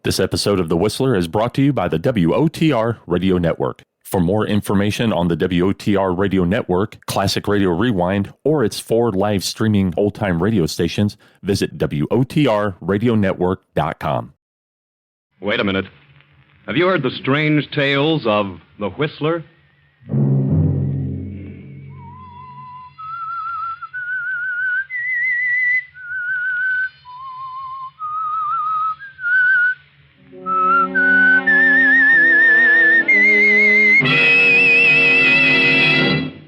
This episode of The Whistler is brought to you by the WOTR Radio Network. For more information on the WOTR Radio Network, Classic Radio Rewind, or its 4 live streaming old-time radio stations, visit WOTRradionetwork.com. Wait a minute. Have you heard the strange tales of the Whistler?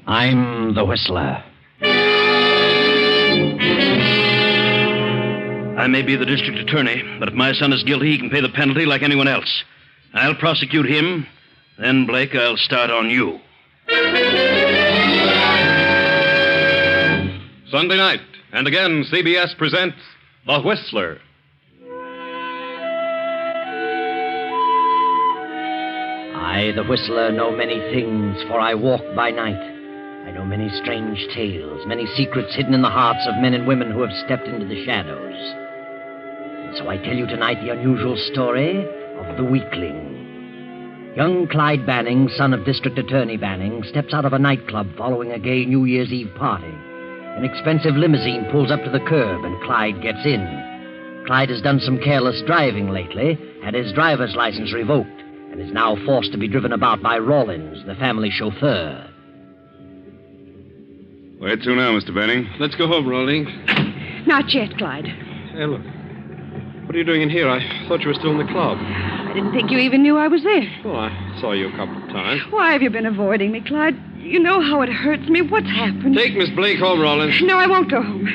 I'm the Whistler. I may be the district attorney, but if my son is guilty, he can pay the penalty like anyone else. I'll prosecute him, then, Blake, I'll start on you. Sunday night, and again, CBS presents The Whistler. I, the Whistler, know many things, for I walk by night. I know many strange tales, many secrets hidden in the hearts of men and women who have stepped into the shadows. And so I tell you tonight the unusual story of the Weakling. Young Clyde Banning, son of District Attorney Banning, steps out of a nightclub following a gay New Year's Eve party. An expensive limousine pulls up to the curb, and Clyde gets in. Clyde has done some careless driving lately, had his driver's license revoked, and is now forced to be driven about by Rawlins, the family chauffeur. Where to now, Mr. Banning? Let's go home, Rawlings. Not yet, Clyde. Hey, look. What are you doing in here? I thought you were still in the club. I didn't think you even knew I was there. Oh, I saw you a couple of times. Why have you been avoiding me, Clyde? You know how it hurts me. What's happened? Take Miss Blake home, Rawlins. No, I won't go home.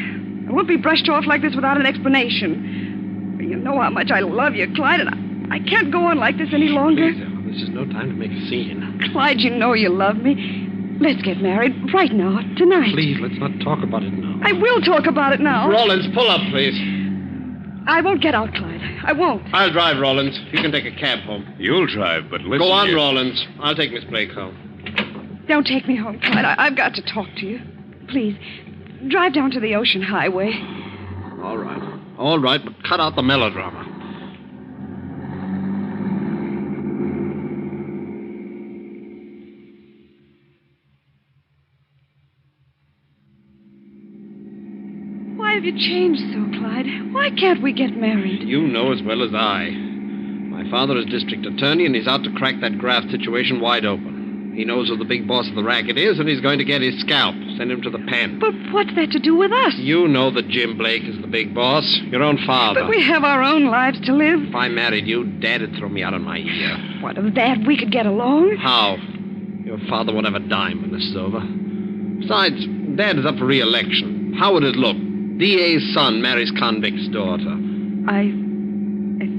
I won't be brushed off like this without an explanation. You know how much I love you, Clyde, and I can't go on like this any longer. Please, Ellen, this is no time to make a scene. Clyde, you know you love me. Let's get married right now, tonight. Please, let's not talk about it now. I will talk about it now. Rawlins, pull up, please. I won't get out, Clyde. I won't. I'll drive, Rawlins. You can take a cab home. You'll drive, but listen. Go on, here. Rawlins. I'll take Miss Blake home. Don't take me home, Clyde. I've got to talk to you. Please, drive down to the Ocean Highway. All right. All right, but cut out the melodrama. Why have you changed so, Clyde? Why can't we get married? You know as well as I. My father is district attorney, and he's out to crack that graft situation wide open. He knows who the big boss of the racket is, and he's going to get his scalp. Send him to the pen. But what's that to do with us? You know that Jim Blake is the big boss. Your own father. But we have our own lives to live. If I married you, Dad would throw me out on my ear. What, of that we could get along? How? Your father won't have a dime when this is over. Besides, Dad is up for re-election. How would it look? DA's son marries convict's daughter. I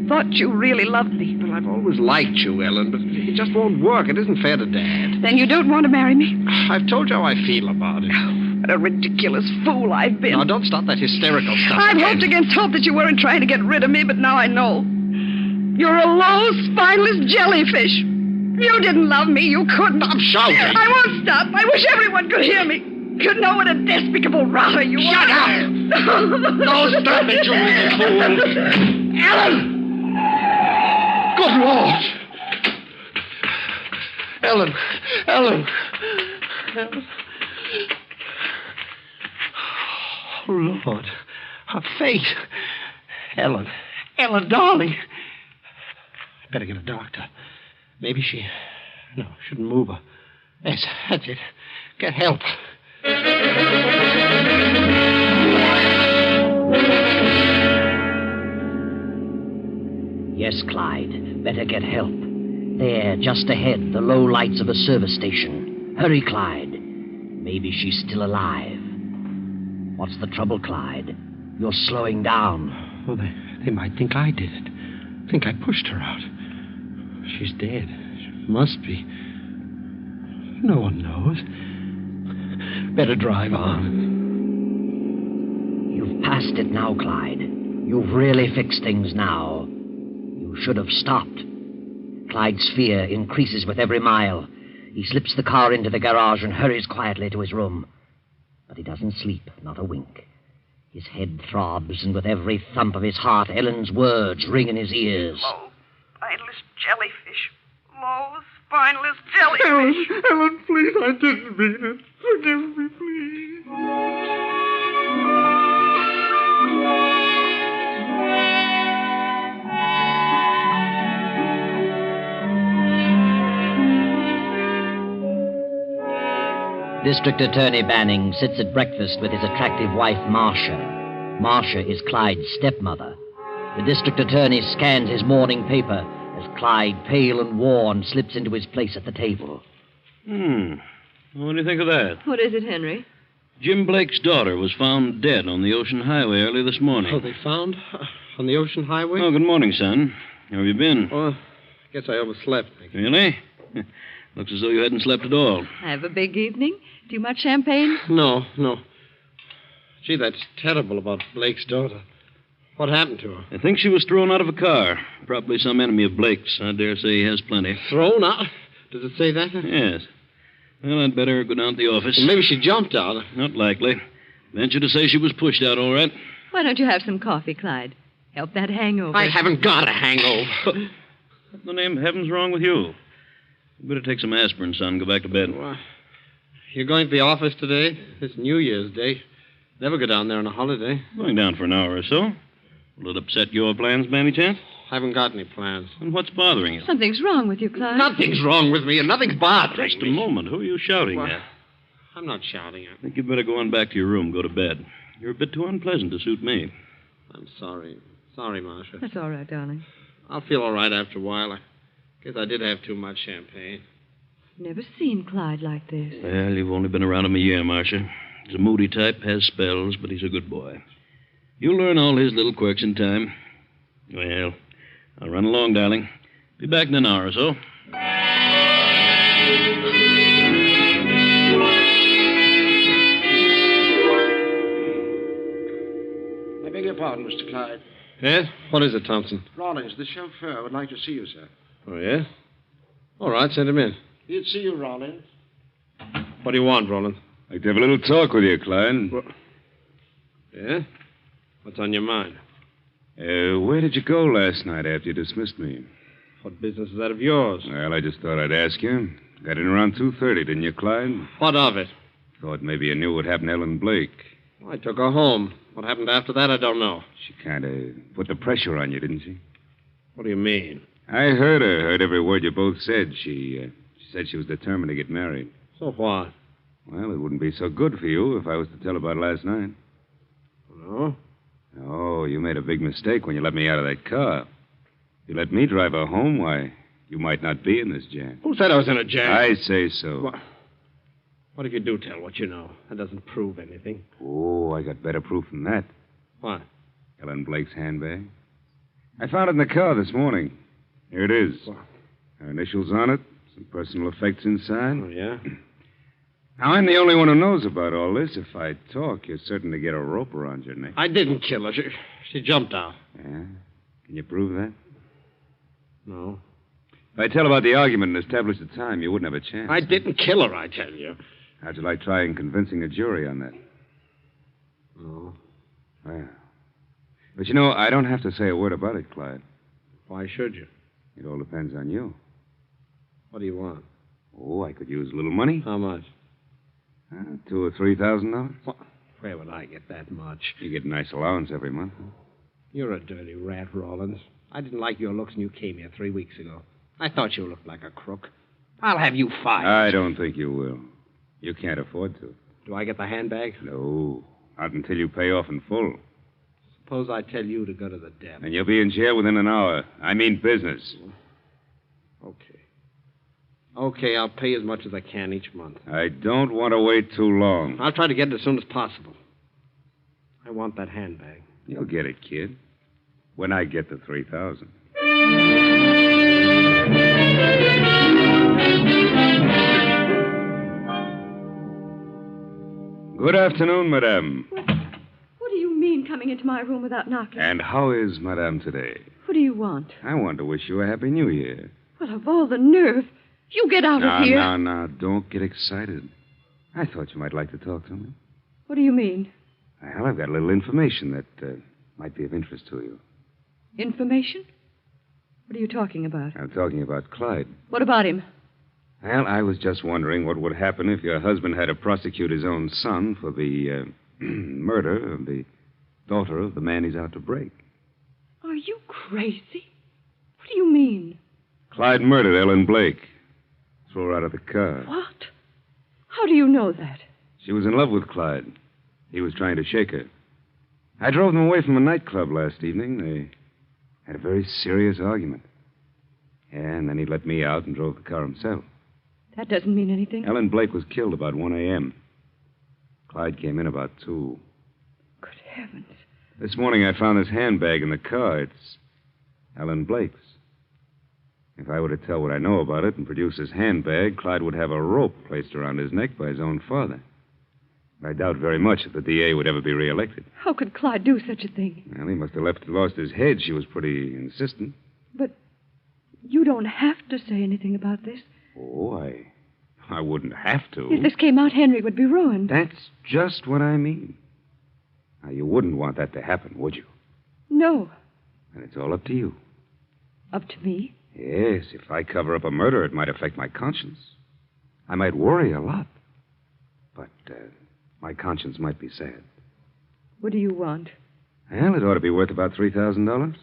thought you really loved me. Well, I've always liked you, Ellen, but it just won't work. It isn't fair to Dad. Then you don't want to marry me? I've told you how I feel about it. Oh, what a ridiculous fool I've been. Now, don't start that hysterical stuff. I've hoped against hope that you weren't trying to get rid of me, but now I know. You're a low, spineless jellyfish. You didn't love me. You couldn't. Stop shouting. I won't stop. I wish everyone could hear me. You know what a despicable rotter you are. Shut up! No, stop it, you little fool! Ellen! Good Lord! Ellen! Ellen! Oh, Lord. Her fate. Ellen. Ellen, darling. I'd better get a doctor. Maybe she... No, shouldn't move her. Yes, that's it. Get help. Yes, Clyde. Better get help. There, just ahead, the low lights of a service station. Hurry, Clyde. Maybe she's still alive. What's the trouble, Clyde? You're slowing down. Oh, they might think I did it. Think I pushed her out. She's dead. She must be. No one knows. Better drive on. You've passed it now, Clyde. You've really fixed things now. You should have stopped. Clyde's fear increases with every mile. He slips the car into the garage and hurries quietly to his room. But he doesn't sleep, not a wink. His head throbs, and with every thump of his heart, Ellen's words ring in his ears. Oh, spineless jellyfish. Low, spineless jellyfish. Ellen, please, I didn't mean it. Forgive me, please. District Attorney Banning sits at breakfast with his attractive wife, Marcia. Marcia is Clyde's stepmother. The district attorney scans his morning paper as Clyde, pale and worn, slips into his place at the table. What do you think of that? What is it, Henry? Jim Blake's daughter was found dead on the Ocean Highway early this morning. Oh, they found? On the Ocean Highway? Oh, good morning, son. How have you been? Oh, I guess I overslept. Really? Looks as though you hadn't slept at all. Have a big evening? Too much champagne? No. Gee, that's terrible about Blake's daughter. What happened to her? I think she was thrown out of a car. Probably some enemy of Blake's. I dare say he has plenty. Thrown out? Does it say that? Yes. Well, I'd better go down to the office. Well, maybe she jumped out. Not likely. Venture to say she was pushed out, all right. Why don't you have some coffee, Clyde? Help that hangover. I haven't got a hangover. What in the name of heaven's wrong with you? You better take some aspirin, son. Go back to bed. Well, you're going to the office today? It's New Year's Day. Never go down there on a holiday. Going down for an hour or so. Will it upset your plans by any chance? Haven't got any plans. And what's bothering you? Something's wrong with you, Clyde. Nothing's wrong with me, and nothing's bothering Just a me. moment. Who are you shouting at? I'm not shouting at I think you'd better go on back to your room, go to bed. You're a bit too unpleasant to suit me. I'm sorry. Sorry, Marcia. That's all right, darling. I'll feel all right after a while. I guess I did have too much champagne. Never seen Clyde like this. Well, you've only been around him a year, Marcia. He's a moody type, has spells, but he's a good boy. You'll learn all his little quirks in time. Well, I'll run along, darling. Be back in an hour or so. I beg your pardon, Mr. Clyde. Yes? What is it, Thompson? Rawlins, the chauffeur, would like to see you, sir. Oh, yes? All right, send him in. He'd see you, Rawlins. What do you want, Roland? I'd like to have a little talk with you, Clyde. Yeah? What's on your mind? Where did you go last night after you dismissed me? What business is that of yours? Well, I just thought I'd ask you. Got in around 2:30, didn't you, Clyde? What of it? Thought maybe you knew what happened to Ellen Blake. I took her home. What happened after that, I don't know. She kind of put the pressure on you, didn't she? What do you mean? I heard her. Heard every word you both said. She said she was determined to get married. So what? Well, it wouldn't be so good for you if I was to tell about last night. No? Oh, you made a big mistake when you let me out of that car. If you let me drive her home, why, you might not be in this jam. Who said I was in a jam? I say so. What if you do tell what you know? That doesn't prove anything. Oh, I got better proof than that. What? Ellen Blake's handbag. I found it in the car this morning. Here it is. What? Her initials on it, some personal effects inside. Oh, yeah? Now, I'm the only one who knows about all this. If I talk, you're certain to get a rope around your neck. I didn't kill her. She jumped out. Yeah? Can you prove that? No. If I tell about the argument and establish the time, you wouldn't have a chance. I didn't kill her, I tell you. How'd you like trying convincing a jury on that? No. Well. But you know, I don't have to say a word about it, Clyde. Why should you? It all depends on you. What do you want? Oh, I could use a little money. How much? $2,000 or $3,000. What? Where would I get that much? You get a nice allowance every month. You're a dirty rat, Rawlins. I didn't like your looks when you came here 3 weeks ago. I thought you looked like a crook. I'll have you fired. I don't think you will. You can't afford to. Do I get the handbag? No, not until you pay off in full. Suppose I tell you to go to the devil. And you'll be in jail within an hour. I mean business. Okay. Okay, I'll pay as much as I can each month. I don't want to wait too long. I'll try to get it as soon as possible. I want that handbag. You'll get it, kid. When I get the $3,000. Good afternoon, madame. What do you mean coming into my room without knocking? And how is madame today? What do you want? I want to wish you a happy new year. Well, of all the nerve. You get out of here. No. Don't get excited. I thought you might like to talk to me. What do you mean? Well, I've got a little information that might be of interest to you. Information? What are you talking about? I'm talking about Clyde. What about him? Well, I was just wondering what would happen if your husband had to prosecute his own son for the murder of the daughter of the man he's out to break. Are you crazy? What do you mean? Clyde murdered Ellen Blake. Threw her out of the car. What? How do you know that? She was in love with Clyde. He was trying to shake her. I drove them away from a nightclub last evening. They had a very serious argument. And then he let me out and drove the car himself. That doesn't mean anything. Ellen Blake was killed about 1 a.m. Clyde came in about 2. Good heavens. This morning I found his handbag in the car. It's Ellen Blake's. If I were to tell what I know about it and produce his handbag, Clyde would have a rope placed around his neck by his own father. I doubt very much that the DA would ever be reelected. How could Clyde do such a thing? Well, he must have lost his head. She was pretty insistent. But you don't have to say anything about this. Oh, I wouldn't have to. If this came out, Henry would be ruined. That's just what I mean. Now, you wouldn't want that to happen, would you? No. And it's all up to you. Up to me? Yes, if I cover up a murder, it might affect my conscience. I might worry a lot. But my conscience might be sad. What do you want? Well, it ought to be worth about $3,000.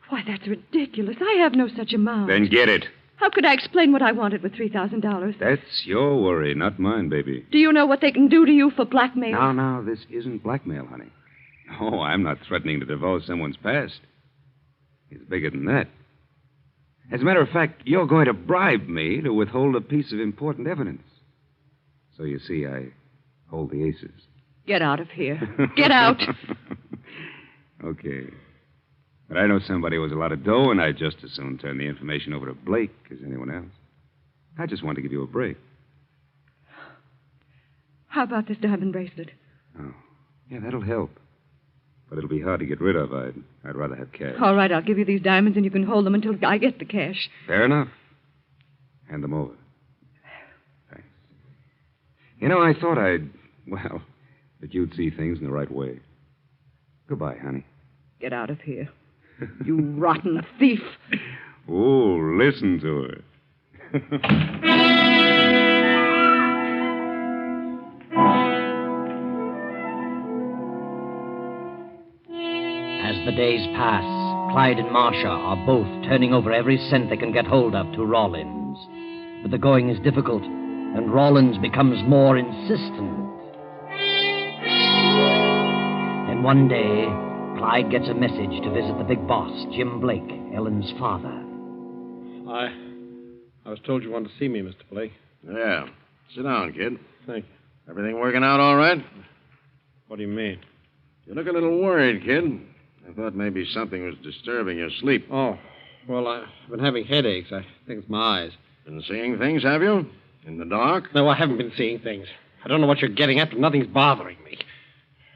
Why, that's ridiculous. I have no such amount. Then get it. How could I explain what I wanted with $3,000? That's your worry, not mine, baby. Do you know what they can do to you for blackmail? Now, this isn't blackmail, honey. No, I'm not threatening to divulge someone's past. It's bigger than that. As a matter of fact, you're going to bribe me to withhold a piece of important evidence. So you see, I hold the aces. Get out of here. Get out. Okay. But I know somebody with a lot of dough, and I'd just as soon turn the information over to Blake as anyone else. I just want to give you a break. How about this diamond bracelet? Oh, yeah, that'll help. But it'll be hard to get rid of. I'd rather have cash. All right, I'll give you these diamonds, and you can hold them until I get the cash. Fair enough. Hand them over. Thanks. You know, I thought that you'd see things in the right way. Goodbye, honey. Get out of here. You rotten thief. Oh, listen to her. As the days pass, Clyde and Marcia are both turning over every cent they can get hold of to Rawlins. But the going is difficult, and Rawlins becomes more insistent. Then one day, Clyde gets a message to visit the big boss, Jim Blake, Ellen's father. I was told you wanted to see me, Mr. Blake. Yeah. Sit down, kid. Thank you. Everything working out all right? What do you mean? You look a little worried, kid. I thought maybe something was disturbing your sleep. Oh, well, I've been having headaches. I think it's my eyes. Been seeing things, have you? In the dark? No, I haven't been seeing things. I don't know what you're getting at, but nothing's bothering me.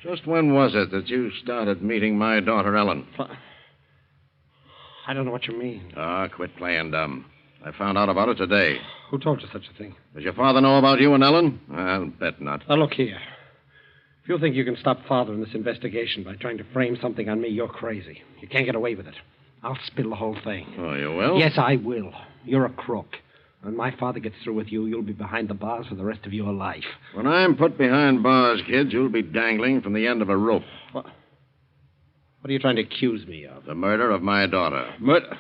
Just when was it that you started meeting my daughter, Ellen? I don't know what you mean. Quit playing dumb. I found out about it today. Who told you such a thing? Does your father know about you and Ellen? I'll bet not. Now, look here. If you think you can stop Father in this investigation by trying to frame something on me, you're crazy. You can't get away with it. I'll spill the whole thing. Oh, you will? Yes, I will. You're a crook. When my father gets through with you, you'll be behind the bars for the rest of your life. When I'm put behind bars, kids, you'll be dangling from the end of a rope. What are you trying to accuse me of? The murder of my daughter. Murder?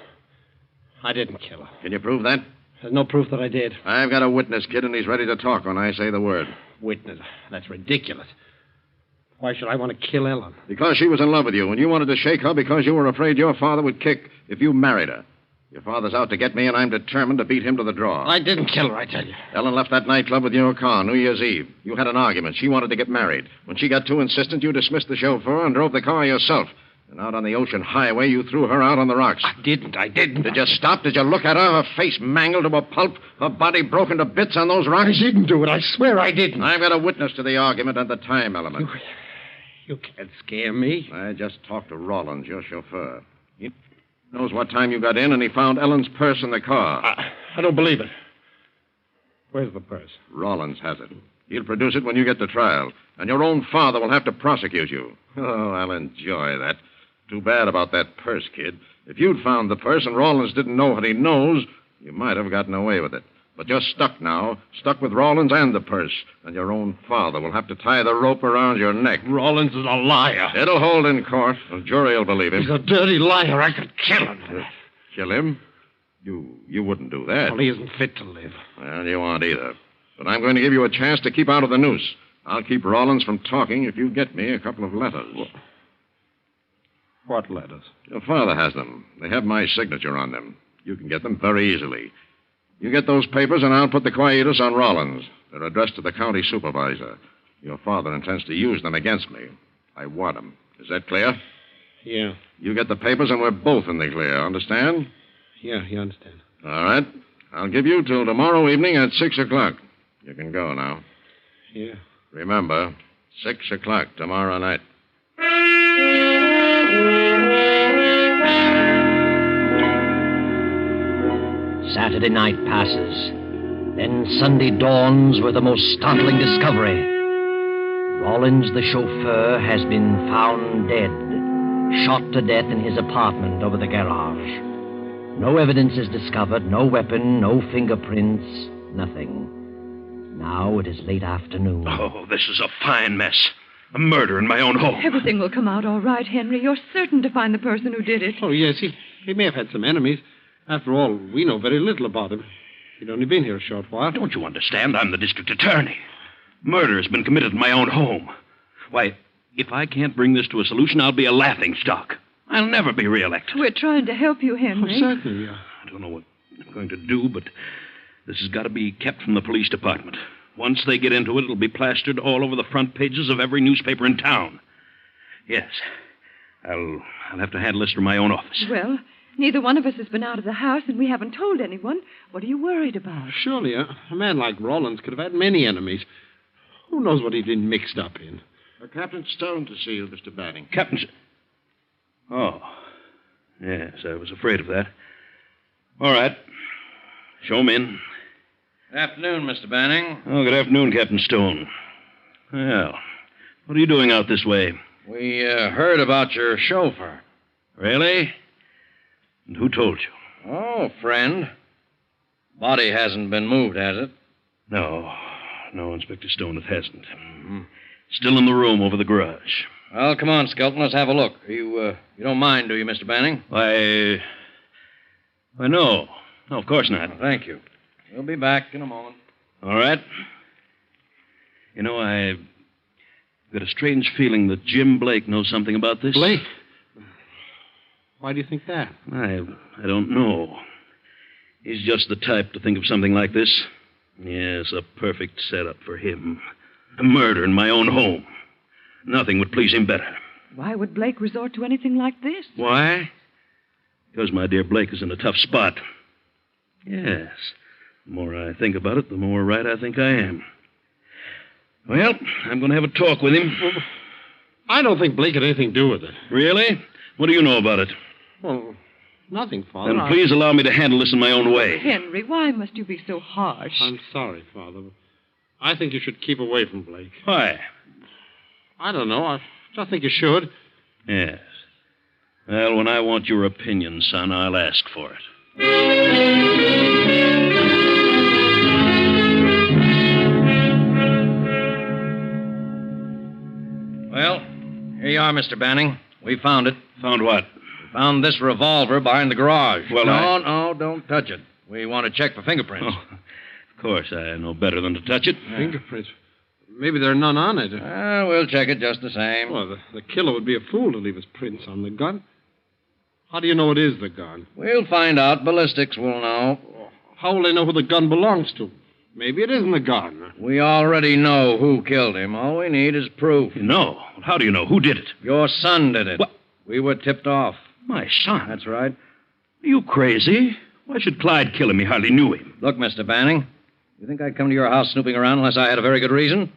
I didn't kill her. Can you prove that? There's no proof that I did. I've got a witness, kid, and he's ready to talk when I say the word. Witness? That's ridiculous. Why should I want to kill Ellen? Because she was in love with you, and you wanted to shake her because you were afraid your father would kick if you married her. Your father's out to get me, and I'm determined to beat him to the draw. I didn't kill her, I tell you. Ellen left that nightclub with your car New Year's Eve. You had an argument. She wanted to get married. When she got too insistent, you dismissed the chauffeur and drove the car yourself. And out on the ocean highway, you threw her out on the rocks. I didn't. Did you stop? Did you look at her? Her face mangled to a pulp, her body broken to bits on those rocks? I didn't do it. I swear I didn't. I've got a witness to the argument and the time element. You can't scare me. I just talked to Rawlins, your chauffeur. He knows what time you got in, and he found Ellen's purse in the car. I don't believe it. Where's the purse? Rawlins has it. He'll produce it when you get to trial, and your own father will have to prosecute you. Oh, I'll enjoy that. Too bad about that purse, kid. If you'd found the purse and Rawlins didn't know what he knows, you might have gotten away with it. But you're stuck now. Stuck with Rawlins and the purse. And your own father will have to tie the rope around your neck. Rawlins is a liar. It'll hold in court. The jury will believe him. He's a dirty liar. I could kill him for that. Kill him? You wouldn't do that. Well, he isn't fit to live. Well, you aren't either. But I'm going to give you a chance to keep out of the noose. I'll keep Rawlins from talking if you get me a couple of letters. What letters? Your father has them. They have my signature on them. You can get them very easily. You get those papers, and I'll put the quietus on Rawlins. They're addressed to the county supervisor. Your father intends to use them against me. I want them. Is that clear? Yeah. You get the papers, and we're both in the clear. Understand? Yeah, you understand. All right. I'll give you till tomorrow evening at 6 o'clock. You can go now. Yeah. Remember, 6 o'clock tomorrow night. Saturday night passes. Then Sunday dawns with the most startling discovery. Rawlins, the chauffeur, has been found dead, shot to death in his apartment over the garage. No evidence is discovered, no weapon, no fingerprints, nothing. Now it is late afternoon. Oh, this is a fine mess. A murder in my own home. Everything will come out all right, Henry. You're certain to find the person who did it. Oh, yes, he may have had some enemies. After all, we know very little about him. He'd only been here a short while. Don't you understand? I'm the district attorney. Murder has been committed in my own home. Why, if I can't bring this to a solution, I'll be a laughingstock. I'll never be reelected. We're trying to help you, Henry. Oh, certainly, yeah. I don't know what I'm going to do, but this has got to be kept from the police department. Once they get into it, it'll be plastered all over the front pages of every newspaper in town. Yes. I'll have to handle this from my own office. Well, neither one of us has been out of the house, and we haven't told anyone. What are you worried about? Surely, a man like Rawlins could have had many enemies. Who knows what he'd been mixed up in? Captain Stone to see you, Mr. Banning. Captain... Oh. Yes, I was afraid of that. All right. Show him in. Good afternoon, Mr. Banning. Oh, good afternoon, Captain Stone. Well, what are you doing out this way? We heard about your chauffeur. Really? And who told you? Oh, friend. Body hasn't been moved, has it? No, Inspector Stone, it hasn't. Still in the room over the garage. Well, come on, Skelton. Let's have a look. You don't mind, do you, Mr. Banning? Why, no. No, of course not. Well, thank you. We'll be back in a moment. All right. You know, I've got a strange feeling that Jim Blake knows something about this. Blake? Why do you think that? I don't know. He's just the type to think of something like this. Yes, a perfect setup for him. A murder in my own home. Nothing would please him better. Why would Blake resort to anything like this? Why? Because my dear Blake is in a tough spot. Yes. The more I think about it, the more right I think I am. Well, I'm going to have a talk with him. Well, I don't think Blake had anything to do with it. Really? What do you know about it? Well, nothing, Father. Then please allow me to handle this in my own way. Henry, why must you be so harsh? I'm sorry, Father. But I think you should keep away from Blake. Why? I don't know. I just think you should. Yes. Well, when I want your opinion, son, I'll ask for it. Well, here you are, Mr. Banning. We found it. Found what? We found this revolver behind the garage. Well, No, don't touch it. We want to check for fingerprints. Oh, of course, I know better than to touch it. Fingerprints. Maybe there are none on it. We'll check it just the same. Well, the killer would be a fool to leave his prints on the gun. How do you know it is the gun? We'll find out. Ballistics will know. How will they know who the gun belongs to? Maybe it isn't the gun. We already know who killed him. All we need is proof. You know? How do you know? Who did it? Your son did it. What? We were tipped off. My son? That's right. Are you crazy? Why should Clyde kill him? He hardly knew him. Look, Mr. Banning, you think I'd come to your house snooping around unless I had a very good reason?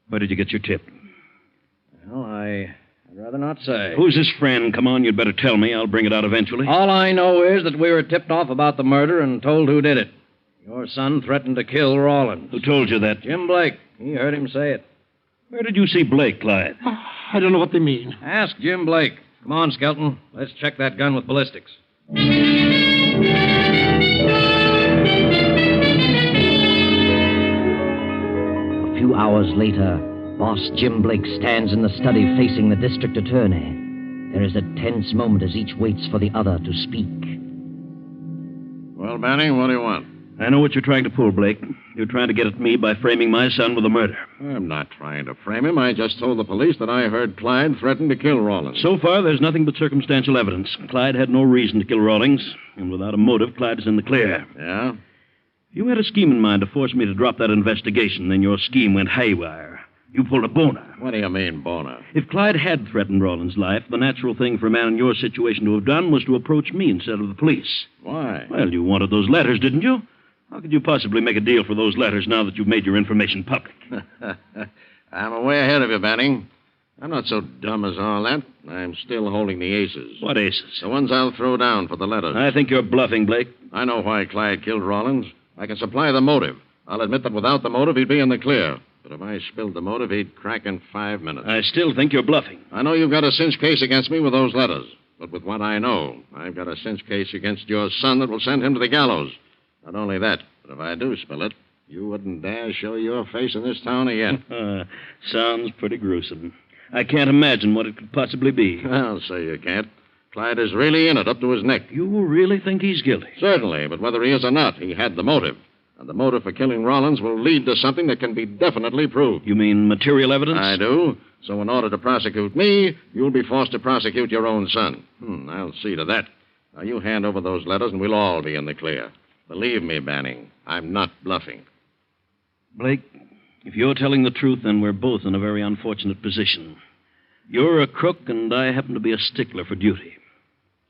Where did you get your tip? Well, I'd rather not say. Who's his friend? Come on, you'd better tell me. I'll bring it out eventually. All I know is that we were tipped off about the murder and told who did it. Your son threatened to kill Rawlins. Who told you that? Jim Blake. He heard him say it. Where did you see Blake, Clyde? I don't know what they mean. Ask Jim Blake. Come on, Skelton. Let's check that gun with ballistics. A few hours later, Boss Jim Blake stands in the study facing the district attorney. There is a tense moment as each waits for the other to speak. Well, Banning, what do you want? I know what you're trying to pull, Blake. You're trying to get at me by framing my son with a murder. I'm not trying to frame him. I just told the police that I heard Clyde threaten to kill Rawlins. So far, there's nothing but circumstantial evidence. Clyde had no reason to kill Rawlings, and without a motive, Clyde is in the clear. Yeah? You had a scheme in mind to force me to drop that investigation, then your scheme went haywire. You pulled a boner. What do you mean, boner? If Clyde had threatened Rawlins' life, the natural thing for a man in your situation to have done was to approach me instead of the police. Why? Well, you wanted those letters, didn't you? How could you possibly make a deal for those letters now that you've made your information public? I'm way ahead of you, Banning. I'm not so dumb as all that. I'm still holding the aces. What aces? The ones I'll throw down for the letters. I think you're bluffing, Blake. I know why Clyde killed Rawlins. I can supply the motive. I'll admit that without the motive, he'd be in the clear. But if I spilled the motive, he'd crack in 5 minutes. I still think you're bluffing. I know you've got a cinch case against me with those letters. But with what I know, I've got a cinch case against your son that will send him to the gallows. Not only that, but if I do spill it, you wouldn't dare show your face in this town again. Sounds pretty gruesome. I can't imagine what it could possibly be. I'll say you can't. Clyde is really in it up to his neck. You really think he's guilty? Certainly, but whether he is or not, he had the motive. And the motive for killing Rawlins will lead to something that can be definitely proved. You mean material evidence? I do. So in order to prosecute me, you'll be forced to prosecute your own son. I'll see to that. Now, you hand over those letters and we'll all be in the clear. Believe me, Banning, I'm not bluffing. Blake, if you're telling the truth, then we're both in a very unfortunate position. You're a crook, and I happen to be a stickler for duty.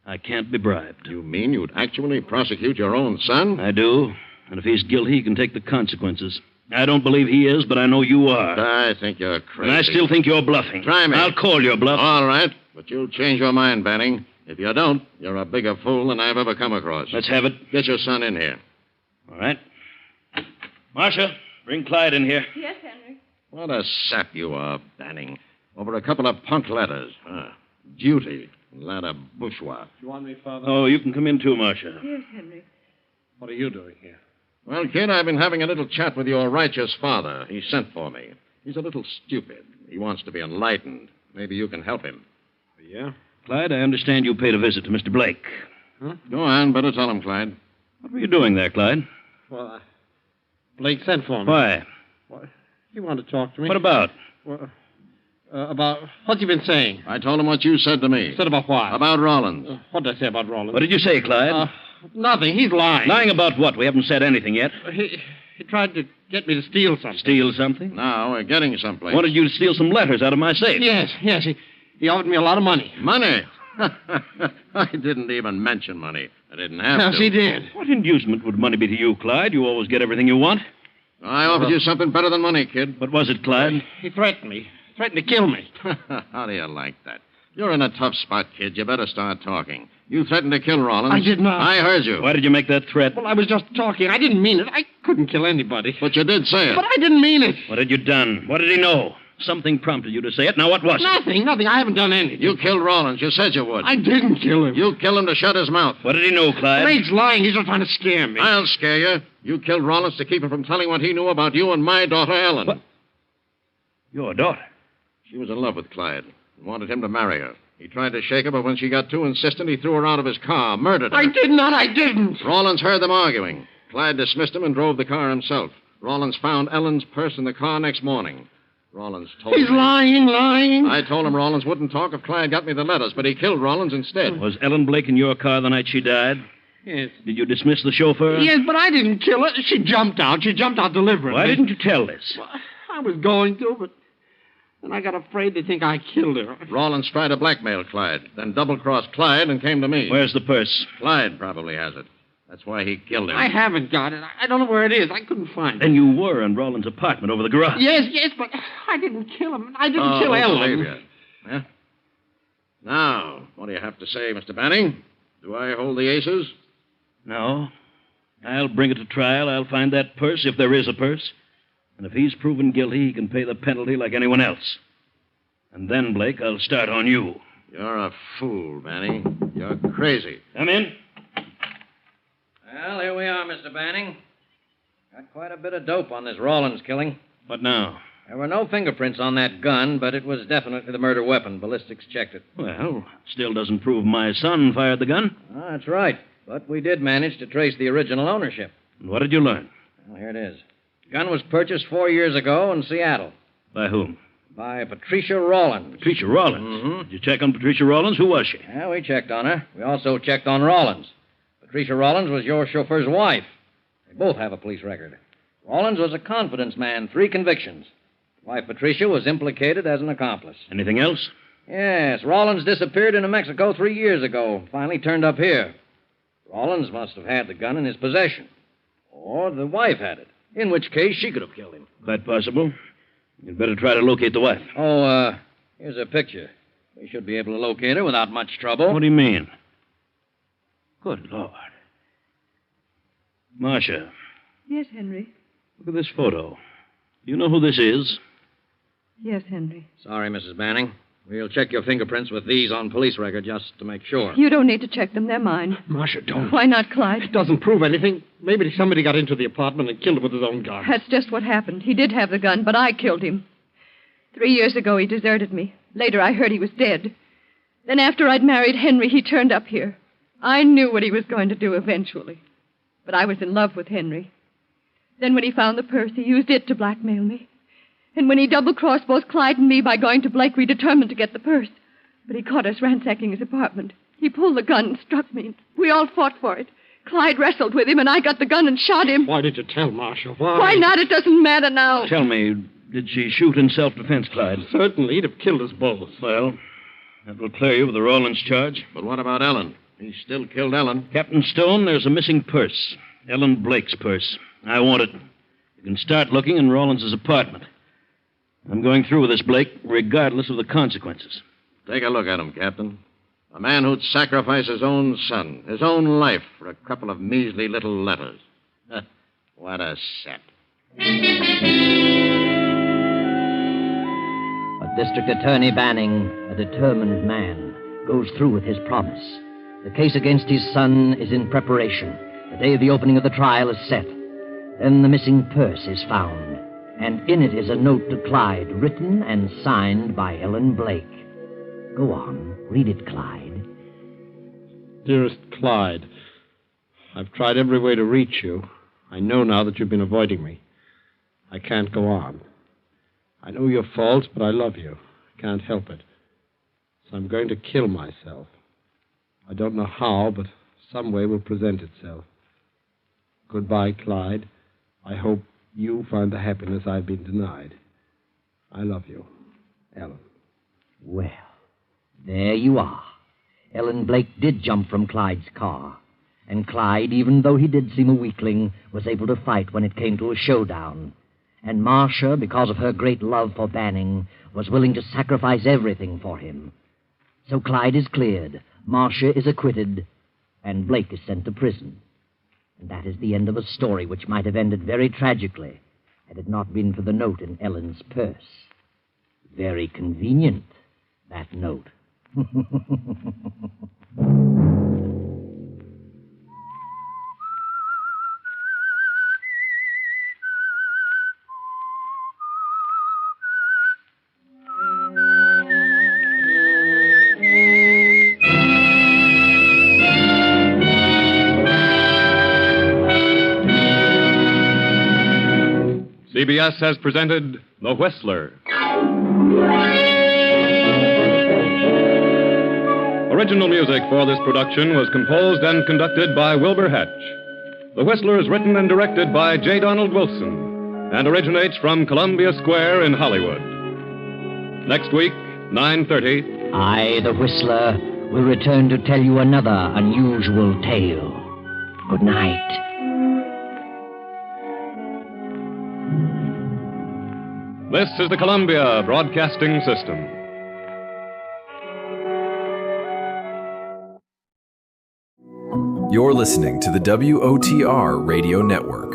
I can't be bribed. You mean you'd actually prosecute your own son? I do. And if he's guilty, he can take the consequences. I don't believe he is, but I know you are. I think you're crazy. And I still think you're bluffing. Try me. I'll call your bluff. All right, but you'll change your mind, Banning. If you don't, you're a bigger fool than I've ever come across. Let's have it. Get your son in here. All right. Marcia, bring Clyde in here. Yes, Henry. What a sap you are, Banning. Over a couple of punk letters. Duty. Lad of bourgeois. You want me, Father? Oh, you can come in too, Marcia. Yes, Henry. What are you doing here? Well, kid, I've been having a little chat with your righteous father. He sent for me. He's a little stupid. He wants to be enlightened. Maybe you can help him. Yeah? Clyde, I understand you paid a visit to Mr. Blake. Huh? Go on. Better tell him, Clyde. What were you doing there, Clyde? Well, Blake sent for me. Why? What? He wanted to talk to me. What about? Well, about... What's he been saying? I told him what you said to me. Said about what? About Rawlins. What did I say about Rollins? What did you say, Clyde? Nothing. He's lying. Lying about what? We haven't said anything yet. He tried to get me to steal something. Steal something? Now we're getting someplace. Wanted you to steal some letters out of my safe. Yes. He offered me a lot of money. Money? I didn't even mention money. I didn't have to. Yes, he did. What inducement would money be to you, Clyde? You always get everything you want. I offered you something better than money, kid. What was it, Clyde? He threatened me. Threatened to kill me. How do you like that? You're in a tough spot, kid. You better start talking. You threatened to kill Rawlins. I did not. I heard you. Why did you make that threat? Well, I was just talking. I didn't mean it. I couldn't kill anybody. But you did say it. But I didn't mean it. What had you done? What did he know? Something prompted you to say it. Now, what was it? Nothing. I haven't done anything. You killed Rawlins. You said you would. I didn't kill him. You killed him to shut his mouth. What did he know, Clyde? Blake's lying. He's just trying to scare me. I'll scare you. You killed Rawlins to keep him from telling what he knew about you and my daughter, Ellen. What? Your daughter? She was in love with Clyde and wanted him to marry her. He tried to shake her, but when she got too insistent, he threw her out of his car, murdered her. I did not. I didn't. Rawlins heard them arguing. Clyde dismissed him and drove the car himself. Rawlins found Ellen's purse in the car next morning. Rawlins told He's me. lying. I told him Rawlins wouldn't talk if Clyde got me the letters, but he killed Rawlins instead. Was Ellen Blake in your car the night she died? Yes. Did you dismiss the chauffeur? Yes, but I didn't kill her. She jumped out. She jumped out deliberately. Why didn't you tell this? Well, I was going to, but then I got afraid they think I killed her. Rawlins tried to blackmail Clyde, then double-crossed Clyde and came to me. Where's the purse? Clyde probably has it. That's why he killed him. I haven't got it. I don't know where it is. I couldn't find it. Then you were in Rawlins' apartment over the garage. Yes, but I didn't kill him. I didn't kill Ellen. Believe you. Yeah? Now, what do you have to say, Mr. Banning? Do I hold the aces? No. I'll bring it to trial. I'll find that purse, if there is a purse. And if he's proven guilty, he can pay the penalty like anyone else. And then, Blake, I'll start on you. You're a fool, Manny. You're crazy. Come in. Well, here we are, Mr. Banning. Got quite a bit of dope on this Rawlins killing. What now? There were no fingerprints on that gun, but it was definitely the murder weapon. Ballistics checked it. Well, still doesn't prove my son fired the gun. That's right. But we did manage to trace the original ownership. And what did you learn? Well, here it is. The gun was purchased 4 years ago in Seattle By whom? by Patricia Rawlins. Patricia Rawlins. Mm-hmm. Did you check on Patricia Rawlins? Who was she? Yeah, we checked on her. We also checked on Rawlins. Patricia Rawlins was your chauffeur's wife. They both have a police record. Rawlins was a confidence man, 3 convictions. Wife Patricia was implicated as an accomplice. Anything else? Yes, Rawlins disappeared in New Mexico 3 years ago. Finally turned up here. Rawlins must have had the gun in his possession. Or the wife had it. In which case, she could have killed him. Quite possible. You'd better try to locate the wife. Oh, here's a picture. We should be able to locate her without much trouble. What do you mean? Good Lord. Marcia, Yes, Henry. look at this photo. Do you know who this is? Yes, Henry. Sorry, Mrs. Banning. We'll check your fingerprints with these on police record just to make sure. You don't need to check them. They're mine. Marcia, don't. Why not, Clyde? It doesn't prove anything. Maybe somebody got into the apartment and killed him with his own gun. That's just what happened. He did have the gun, but I killed him. 3 years ago, he deserted me. Later, I heard he was dead. Then after I'd married Henry, he turned up here. I knew what he was going to do eventually. But I was in love with Henry. Then when he found the purse, he used it to blackmail me. And when he double-crossed both Clyde and me by going to Blake, we determined to get the purse. But he caught us ransacking his apartment. He pulled the gun and struck me. We all fought for it. Clyde wrestled with him, and I got the gun and shot him. Why did you tell Marcia? Why? Why not? It doesn't matter now. Tell me, did she shoot in self-defense, Clyde? Certainly, he'd have killed us both. Well, that will clear you of the Rawlins charge. But what about Ellen? He still killed Ellen. Captain Stone, there's a missing purse. Ellen Blake's purse. I want it. You can start looking in Rawlins' apartment. I'm going through with this, Blake, regardless of the consequences. Take a look at him, Captain. A man who'd sacrifice his own son, his own life, for a couple of measly little letters. What a set. But District Attorney Banning, a determined man, goes through with his promise. The case against his son is in preparation. The day of the opening of the trial is set. Then the missing purse is found, and in it is a note to Clyde, written and signed by Ellen Blake. Go on, read it, Clyde. Dearest Clyde, I've tried every way to reach you. I know now that you've been avoiding me. I can't go on. I know your faults, but I love you. I can't help it. So I'm going to kill myself. I don't know how, but some way will present itself. Goodbye, Clyde. I hope you find the happiness I've been denied. I love you, Ellen. Well, there you are. Ellen Blake did jump from Clyde's car. And Clyde, even though he did seem a weakling, was able to fight when it came to a showdown. And Marcia, because of her great love for Banning, was willing to sacrifice everything for him. So Clyde is cleared, Marcia is acquitted, and Blake is sent to prison. And that is the end of a story which might have ended very tragically had it not been for the note in Ellen's purse. Very convenient, that note. CBS has presented The Whistler. Original music for this production was composed and conducted by Wilbur Hatch. The Whistler is written and directed by J. Donald Wilson and originates from Columbia Square in Hollywood. Next week, 9:30. I, the Whistler, will return to tell you another unusual tale. Good night. This is the Columbia Broadcasting System. You're listening to the WOTR Radio Network.